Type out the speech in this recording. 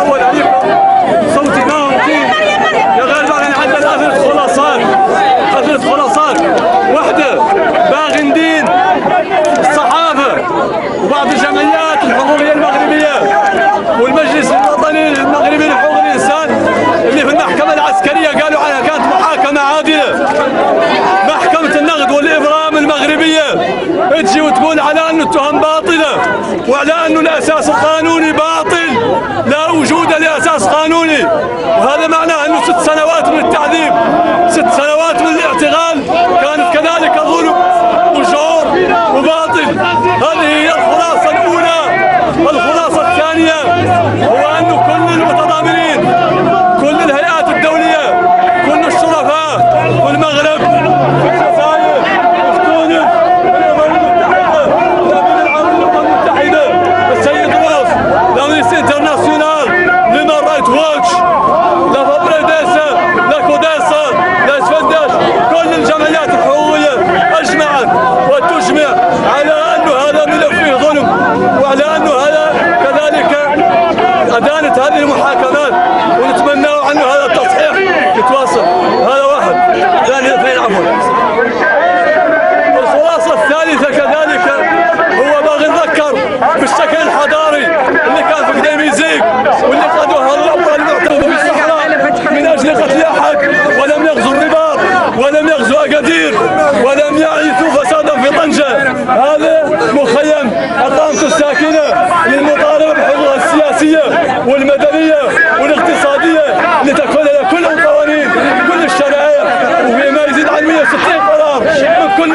اول عليكم صوتي ما هو يا غير باغي عندنا أثرة خلاصات وحده باغي ندين الصحافه وبعض الجمعيات الحقوقيه المغربيه والمجلس الوطني المغربي لحقوق الانسان اللي في المحكمه العسكريه قالوا عنها كانت محاكمه عادله. محكمه النقد والابرام المغربيه تجي وتقول على انه التهم باطله وعلى انه الاساس القانوني باطل، لا وجود لاساس قانوني، وهذا معناه انه 6 سنوات من التعذيب 6 سنوات من الاعتقال كانت كذلك ظلم وجور وباطل. هذه هي الخلاصه الاولى. الخلاصه الثانيه هو انه كل المتضامنين، كل الهيئات الدوليه، كل الشرفاء والمغرب، الجزائر، تونس، الامم المتحده، الامين العام للامم المتحده، السيد روس، لامنيستي انترناسيونال، ليمان رايت واتش، لا فابريديسا، لا كوديسا، لا اسفندش، كل الجمعيات الحقوقيه اجمعت وتجمع على انه هذا ملف فيه ظلم، وعلى انه هذا كذلك ادانت هذه المحاكمات، ونتمنى عنه هذا التصحيح يتواصل. هذا واحد. ثاني اثنين عفوا. الخلاصه الثالثه كذلك هو باغي نذكر بالشكل الحضاري اللي كان في قديميزيك واللي قادوها الابطال المعترض في الصحراء من اجل قتل احد، ولم يغزوا الرباط ولم يغزوا اكادير ولم يعيثوا فسادا في طنجه. هذا مخيم اقامته الساكنه للمطالبه بحقوقها السياسيه والمدنيه والاقتصاديه لتكون لها كل القوانين كل الشرائع، وفيما يزيد عن 160 قرار من كل